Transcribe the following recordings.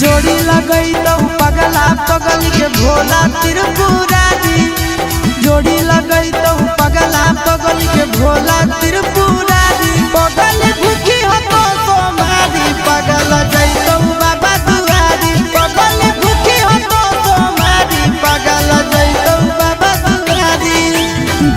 जोड़ी लगई तो पगला पगल के भोला त्रिपुरारी। जोड़ी लगई तो पगला पगल के भोला त्रिपुरारी। पगल भूखी हो तो सोमारी पगल जैतो बाबा दुआरी। पगल भूखी हो तो सोमारी पगल जैतो बाबा दुआरी।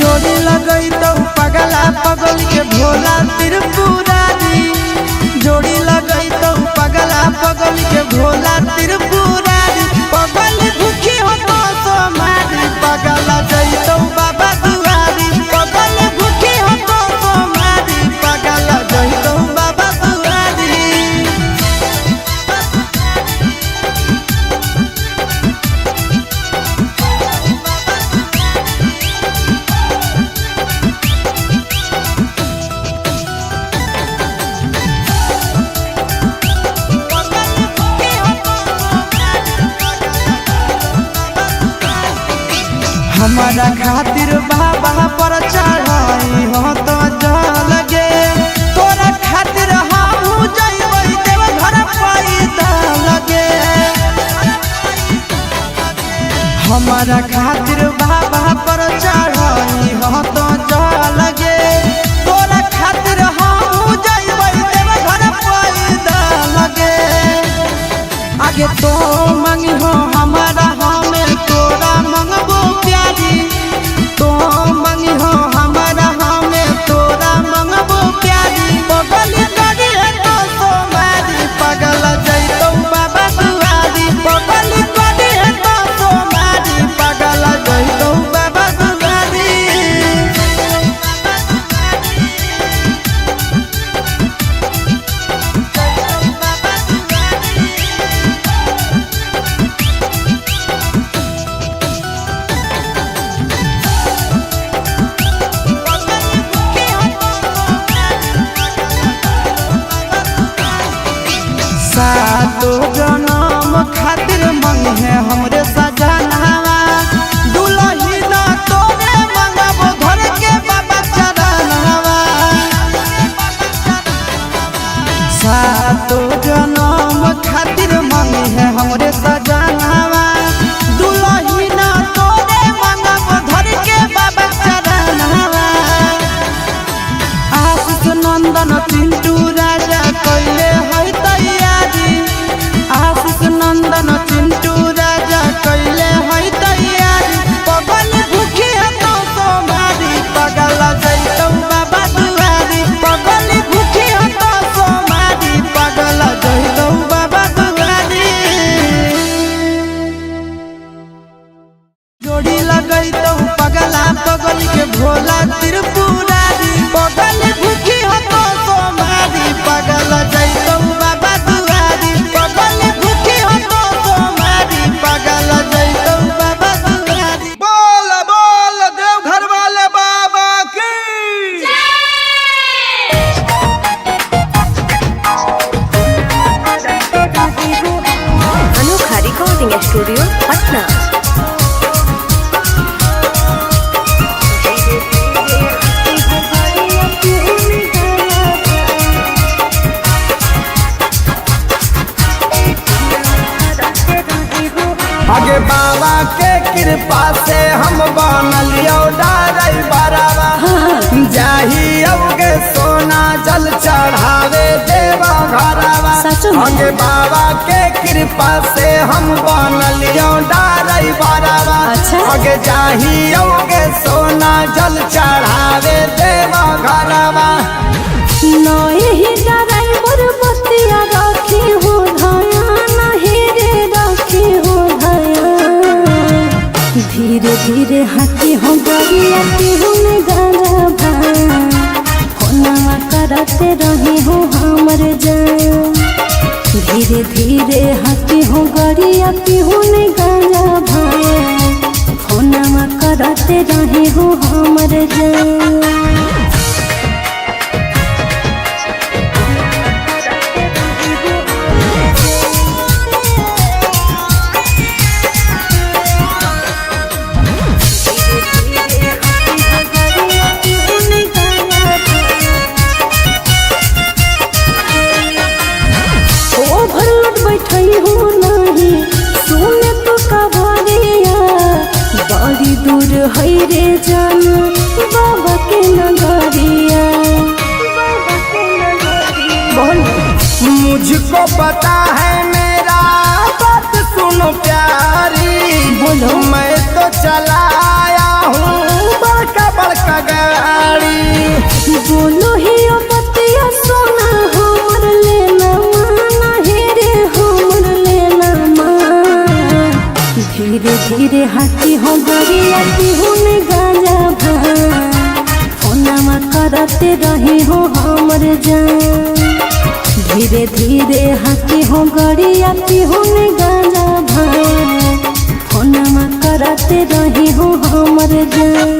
जोड़ी लगई तो पगला पगल के भोला त्रिपुरारी। जोड़ी लगई तो पगला पगल के भोला त्रिपुरारी। पगल भूखी हो तो सोमारी पगल जैतो बाबा दुआरी। पगल भूखी हो तो सोमारी पगल जैतो बाबा दुआरी। हमारा खातिर बाबा पर चढ़ाई हो तो जल गे। तोरा खातिर हम जइबै देव घर पैदल गे। हमारा खातिर बाबा पर चढ़ाई हो तो जल गे। तोरा खातिर हम जइबै देव घर पैदल गे। आगे तो मंगी हो हमारा हमें तोरा मंगबो प्यारी। तो मंगी हो हमारा हमें तोरा मंगबो प्यारी। पगल करी है तो सोमारी पगल जैतो बाबा दुआरी। पगल करी है तो सोमारी पगल जैतो बाबा दुआरी। सातो जनम खातिर मंगे है हमरे सजनवा। दुलही ना तोरे मंगबो घर के बाबा चरणवा। सातो जनम खातिर मंगे है हमरे सजनवा। दुलही ना तोरे मंगबो घर के बाबा चरणवा। आशीष नंदन चिंटू राजा कइले है तैयारी। आशीष नंदन चिंटू राजा कइले है तैयारी। पगल भूखी है तो सोमारी पगल जैतो बाबा दुआरी। पगल भूखी है तो सोमारी पगल जैतो बाबा दुआरी। जोड़ी लगई तो पगला पगल के भोला त्रिपुरारी। पगल भूखी हो तो सोमारी पगल जैतो बाबा दुआरी। पगल भूखी हो तो सोमारी पगल जैतो बाबा दुआरी। बोल बोल देवघर वाले बाबा की। अनोखा रिकॉर्डिंग स्टूडियो पटना। आगे बाबा के कृपा से हम बनलियो ड्राइवरवा। जाही अवगे सोना जल चढ़ावे देवा घरवा। आगे बाबा के कृपा से हम बनलियो ड्राइवरवा। आगे जाही अवगे सोना जल चढ़ावे देवा घरवा। नही ड्राइवर बतिया रखी हो धया नहीं रे रखी हो धया। धीरे धीरे हाथी हो गरिया तिहुन गारा भाई। होना करते रही हो हमर जान। धीरे धीरे हाथी हो गरिया तिहुन गारा भाई। होना कर करते रहे हो हमर जान। बैठई हो नहीं सुने तो कबरिया बड़ी दूर है रे जान बाबा के नगरिया। मुझको पता है मेरा बात सुनो प्यारी, बोलो। मैं तो चलाया हूँ बड़का बड़का गाड़ी। बोलो ही बतिया सोना हमर लेना माना हे रे हमर लेना मान। धीरे धीरे हाथी हो गरिया तिहुने गाजा भान फोनमा करते रही हो हमर जान। धीरे धीरे हाथी हो गरिया तिहुने गाजा भान फोनमा करते रही हो हमर जान।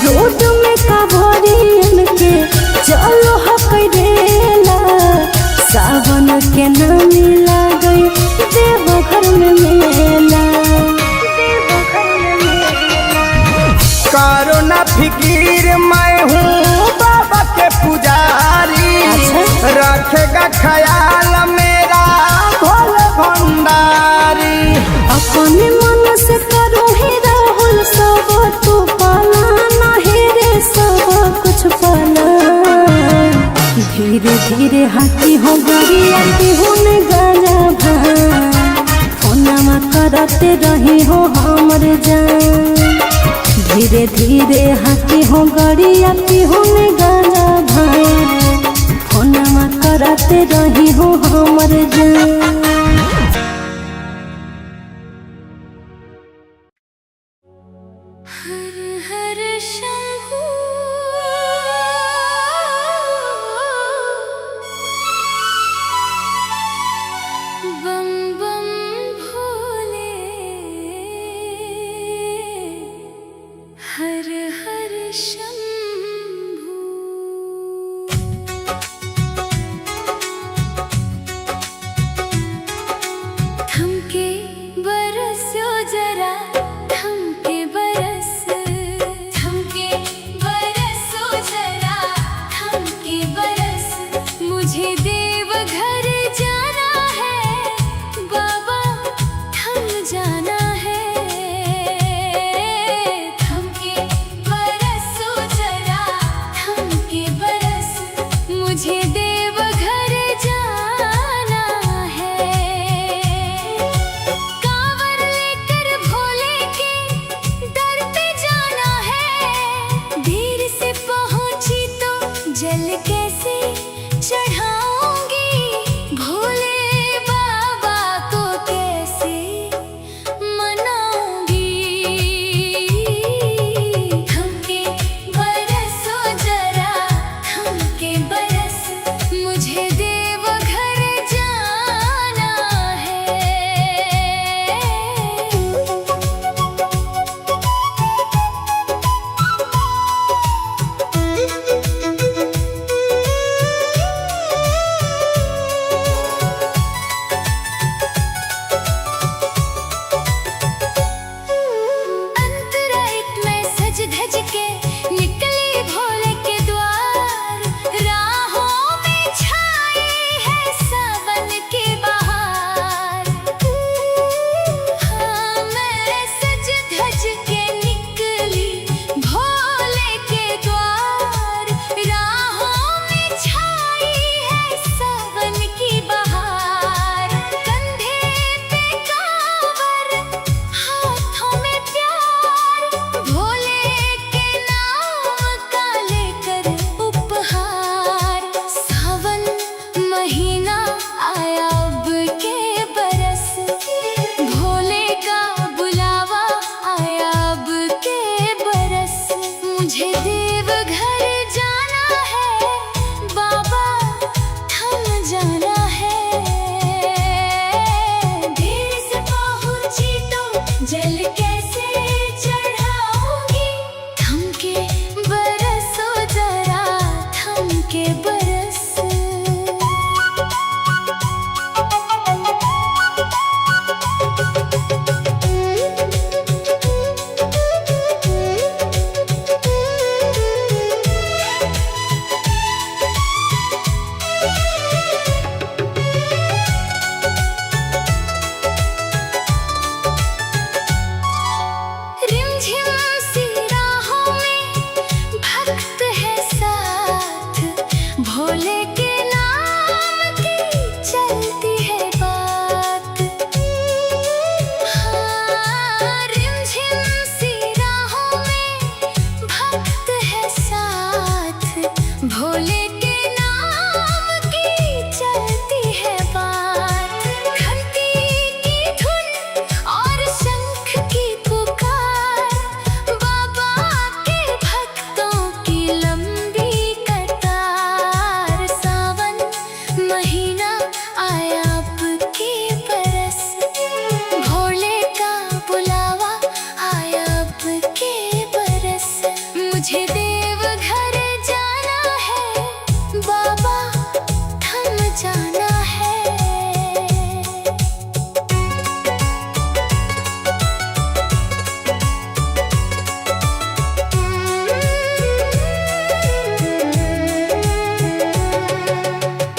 रोड में कबरियन के चलो हकरेला सावन के नामी लागई देवघर में मेला। करो ना फिकीर मैं हूँ बाबा के पुजारी। अच्छा। रखेगा ख्याल मेरा भोले भंडारी। अपने मन से करो ही राहुल सब तू पालाना हे रे सब कुछ पाला। धीरे धीरे हाथी हो गरिया तिहुने गाजा भान फोनमा करते रही हो हमर जान। धीरे धीरे हाथी हो गरिया तिहुने गाजा भान फोनमा करते रही हो हमर जान। हर हर शंभू बम बम भोले हर हर शंभू। थमके बरस्यो जरा थमके बरस थमके बरसो जरा थमके बरस मुझे देवघर जाना है बाबा थम जाना है। थमके बरसो जरा थमके बरस मुझे देवघर जाना है। कांवर लेकर भोले के दर पे जाना है। देर से पहुंची तो जल कैसे चढ़ाऊंगी भोले बाबा को कैसे जल कैसे चढ़ाओगी। थमके बरसो जरा, थमके बरस। रिमझिम सी राहों में भक्त है साथ, भोले के नाम की चलती है बात। हाँ, रिमझिम सी राहों में भक्त है साथ, भोले के नाम की चलती है बात। घंटी की धुन और शंख की पुकार, बाबा के भक्तों की लंबी कतार। सावन महीना आया आपके बरस, भोले का बुलावा आया आपके बरस। मुझे देवघर जाना है बाबा, थम जाना है।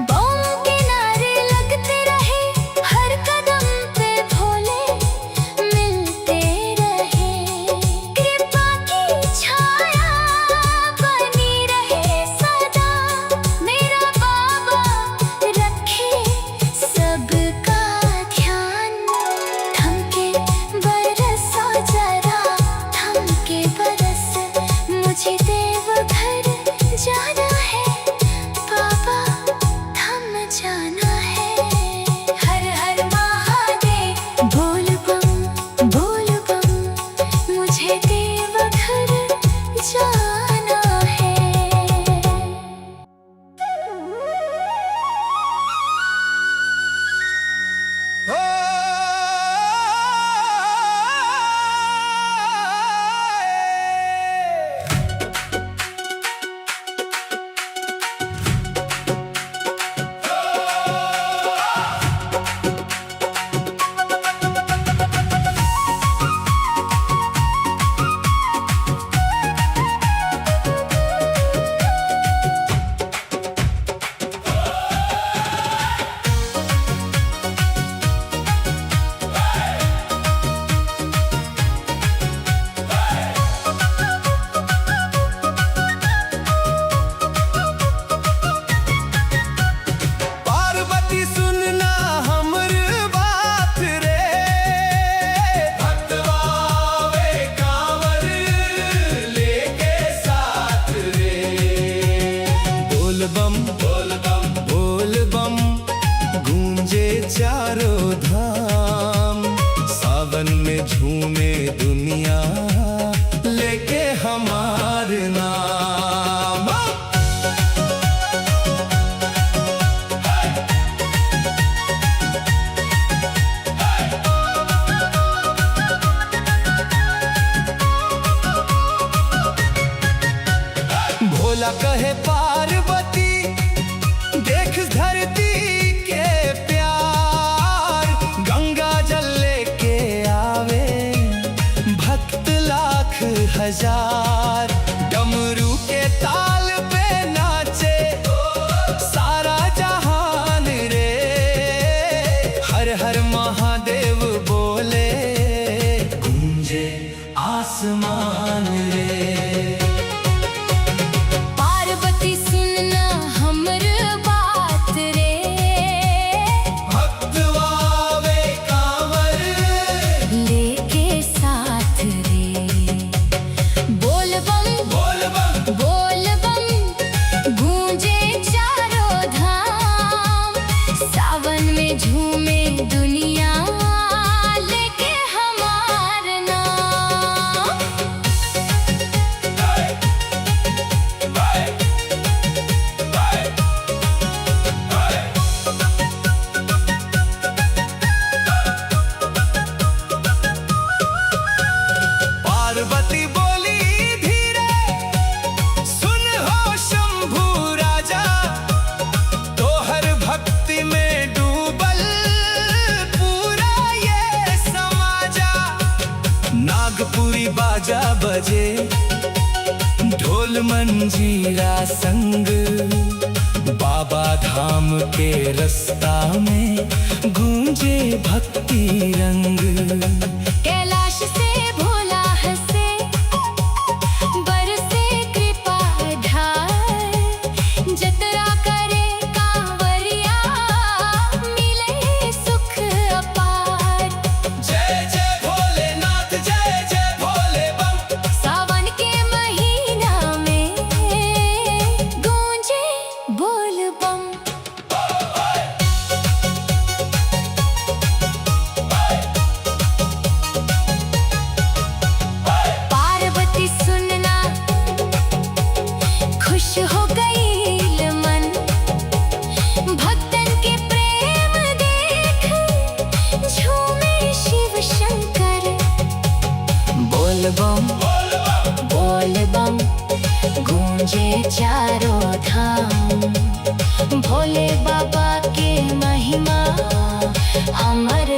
बम के नारे लगते रहे, हर कदम पे भोले मिलते रहे। कृपा की छाया बनी रहे सदा, मेरा बाबा रखे सबका ध्यान। थमके बरसो जरा, थमके बरस। मुझे देवघर जाना है बाबा, थम जाना है। हर हर महादेव, बोल बम बोल बम। मुझे देवघर जाना है। पार्वती सुनना हमर बात रे, भक्तवावे कांवर लेके साथ रे। बोल बम बोल बम बोल बम, गूंजे चारों धाम। सावन में झूमे दुनिया, लेके हमार नाम। भोला कहे पार्वती, देख धरती के प्यार। गंगा जल लेके आवे भक्त लाख हजार। डमरू के ताल पे नाचे सारा जहान रे। हर हर महादेव बोले, गूंजे आसमान रे। पार्वती सुनना हमर बात रे, भक्तवावे कांवर लेके साथ रे। बोल बम बोल बम बोल बम, गूंजे चारों धाम। सावन में झूमे दुनिया, लेके हमार नाम। बांसुरी बाजा बजे, ढोल मंजीरा संग, बाबा धाम के रास्ता में गूंजे भक्ति रंग। कैलाश से भोला हंसे, बरसे कृपा धार, जतरा करे कांवरिया, मिले सुख अपार। जय जय भोलेनाथ, जय जय भोले बम। सावन के महीना में गूंजे बोल बम। पार्वती सुनना खुश हो गई मन, भक्तन के प्रेम देख झूमे शिव शंकर। बोल बम बोल बम, गूंजे चारों धाम, भोले बाबा के महिमा अमर